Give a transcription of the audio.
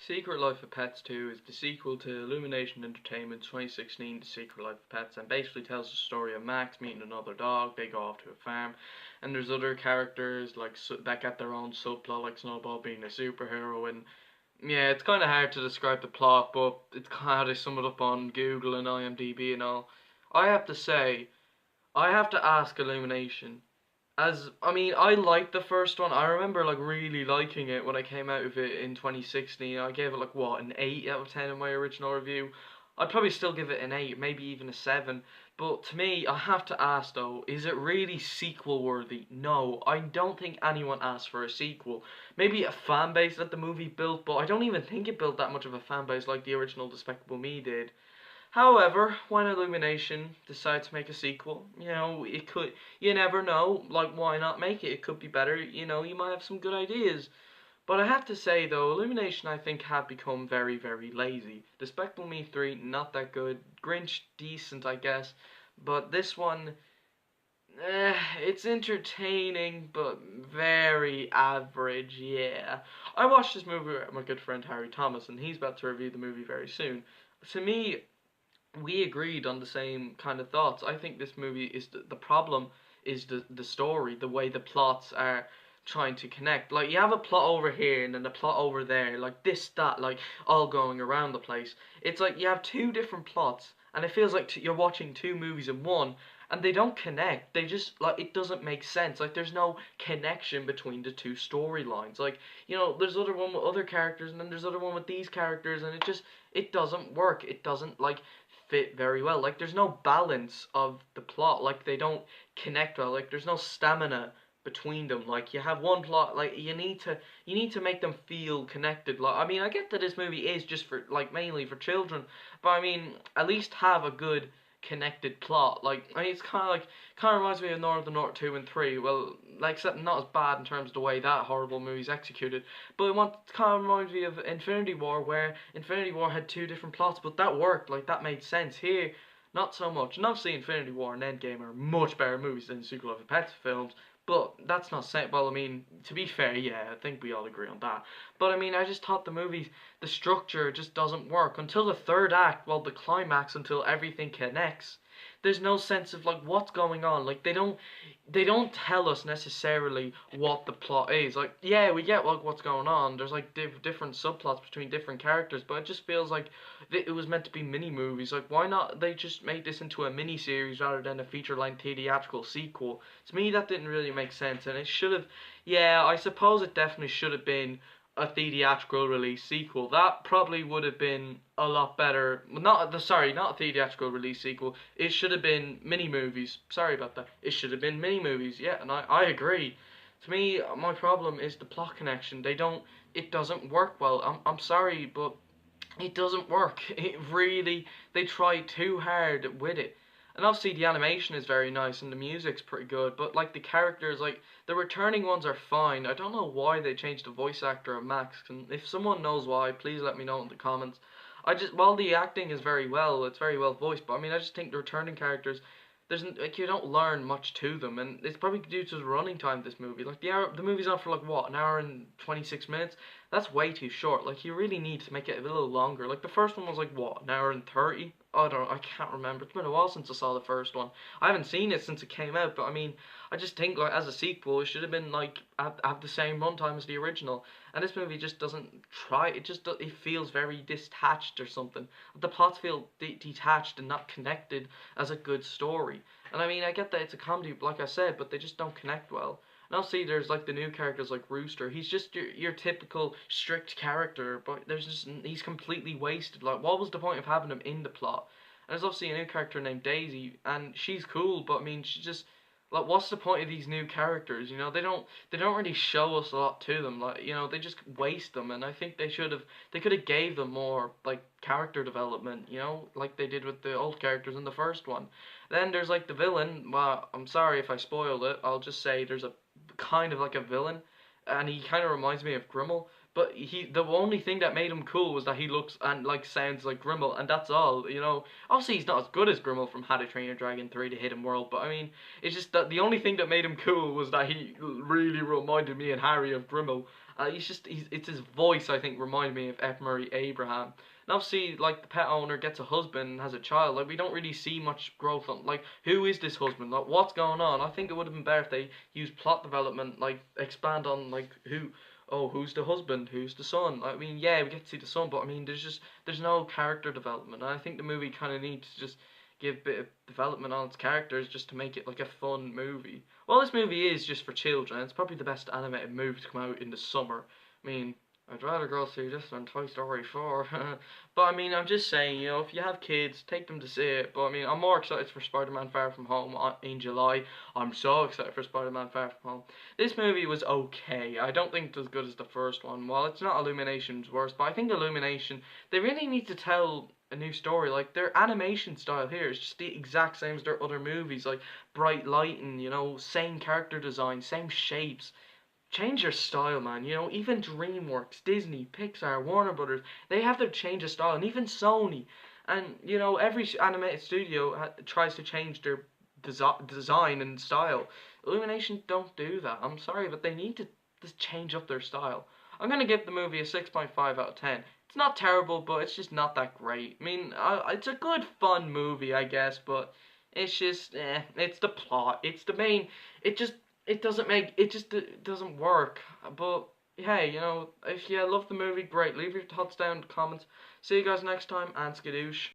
Secret Life of Pets 2 is the sequel to Illumination Entertainment's 2016 The Secret Life of Pets, and basically tells the story of Max meeting another dog. They go off to a farm, and there's other characters like that get their own subplot, like Snowball being a superhero. And yeah, it's kind of hard to describe the plot, but it's kind of how they sum it up on Google and IMDb and all. I have to say, I have to ask Illumination, as I mean, I liked the first one. I remember like really liking it when I came out of it in 2016. I gave it like what, an 8 out of 10 in my original review. I'd probably still give it an 8, maybe even a 7. But to me, I have to ask though, is it really sequel worthy? No, I don't think anyone asked for a sequel. Maybe a fan base that the movie built, but I don't even think it built that much of a fan base like the original Despicable Me did. However, when Illumination decide to make a sequel, it could, you never know, like, why not make it? It could be better, you might have some good ideas. But I have to say, though, Illumination, I think, have become very, very lazy. Despicable Me 3, not that good. Grinch, decent, I guess. But this one, it's entertaining, but very average, yeah. I watched this movie with my good friend Harry Thomas, and he's about to review the movie very soon. To me, we agreed on the same kind of thoughts. I think this movie is the problem is the story, the way the plots are trying to connect. Like, you have a plot over here and then a plot over there, like this, that, like all going around the place. It's like you have two different plots, and it feels like you're watching two movies in one, and they don't connect. They just, like, it doesn't make sense. Like, there's no connection between the two storylines. Like, there's other one with other characters, and then there's other one with these characters, and it doesn't work. It doesn't, like, fit very well. Like, there's no balance of the plot. Like, they don't connect well. Like, there's no stamina between them. Like, you have one plot, like, you need to make them feel connected. Like, I mean, I get that this movie is just for, like, mainly for children, but I mean, at least have a good connected plot. Like, I mean, it's kind of reminds me of Northern North 2 and 3. Well, like, except not as bad in terms of the way that horrible movie's executed, but it kind of reminds me of Infinity War, where Infinity War had two different plots, but that worked. Like, that made sense. Here, not so much. And obviously Infinity War and Endgame are much better movies than the Secret Life of Pets films, but that's not saying, well, I mean, to be fair, yeah, I think we all agree on that. But I mean, I just thought the structure just doesn't work until the third act, well, the climax, until everything connects. There's no sense of, like, what's going on. Like, they don't tell us necessarily what the plot is. Like, yeah, we get, like, what's going on. There's, like, different subplots between different characters, but it just feels like it was meant to be mini movies. Like, why not they just make this into a mini series rather than a feature-length theatrical sequel? To me, that didn't really make sense, and it should have. Yeah, I suppose it definitely should have been a theatrical release sequel. That probably would have been a lot better. Not a theatrical release sequel. It should have been mini movies. Sorry about that. It should have been mini movies. Yeah, and I agree. To me, my problem is the plot connection. It doesn't work well. I'm sorry, but it doesn't work. They try too hard with it. And obviously the animation is very nice and the music's pretty good, but like the characters, like the returning ones are fine. I don't know why they changed the voice actor of Max, and if someone knows why, please let me know in the comments. While the acting is very well, it's very well voiced, but I mean, I just think the returning characters, like, you don't learn much to them, and it's probably due to the running time of this movie. Like, the movie's on for like what, an hour and 26 minutes? That's way too short. Like, you really need to make it a little longer. Like, the first one was like what, an hour and 30? I don't know, I can't remember. It's been a while since I saw the first one. I haven't seen it since it came out, but I mean, I just think, like, as a sequel, it should have been like have the same runtime as the original. And this movie just doesn't try. It feels very detached or something. The plots feel detached and not connected as a good story. And I mean, I get that it's a comedy, like I said, but they just don't connect well. And obviously, there's like the new characters like Rooster. He's just your typical strict character, but he's completely wasted. Like, what was the point of having him in the plot? And there's obviously a new character named Daisy, and she's cool, but I mean, she just, like, what's the point of these new characters? They don't really show us a lot to them. Like, they just waste them, and I think they could have gave them more, like, character development, like they did with the old characters in the first one. Then there's like the villain. Well, I'm sorry if I spoiled it. I'll just say there's a kind of like a villain. and he kind of reminds me of Grimmel. But the only thing that made him cool was that he looks and like sounds like Grimmel, and that's all. You know, obviously he's not as good as Grimmel from How to Train Your Dragon 3: The Hidden World, but I mean, it's just that the only thing that made him cool was that he really reminded me and Harry of Grimmel. It's his voice, I think, reminded me of F. Murray Abraham. And obviously, like, the pet owner gets a husband and has a child. Like, we don't really see much growth on, like, who is this husband? Like, what's going on? I think it would have been better if they used plot development, like, expand on, like, who's the husband? Who's the son? I mean, yeah, we get to see the son, but I mean, there's no character development. And I think the movie kind of needs to just give a bit of development on its characters just to make it like a fun movie. Well, this movie is just for children. It's probably the best animated movie to come out in the summer. I mean, I'd rather go see this than Toy Story 4. But I mean, I'm just saying, you know, if you have kids, take them to see it. But I mean, I'm more excited for Spider-Man Far From Home in July. I'm so excited for Spider-Man Far From Home. This movie was okay. I don't think it's as good as the first one. Well, it's not Illumination's worst, but I think Illumination, they really need to tell a new story. Like, their animation style here is just the exact same as their other movies. Like, bright lighting, you know, same character design, same shapes. Change your style, man. You know, even DreamWorks, Disney, Pixar, Warner Brothers, they have to change of style, and even Sony. And you know, every animated studio tries to change their design and style. Illumination don't do that. I'm sorry, but they need to just change up their style. I'm gonna give the movie a 6.5 out of 10. It's not terrible, but it's just not that great. I mean, it's a good, fun movie, I guess, but it's just, it's the plot. It's the main. It just it doesn't work. But hey, you know, if you love the movie, great. Leave your thoughts down in the comments. See you guys next time, and skadoosh.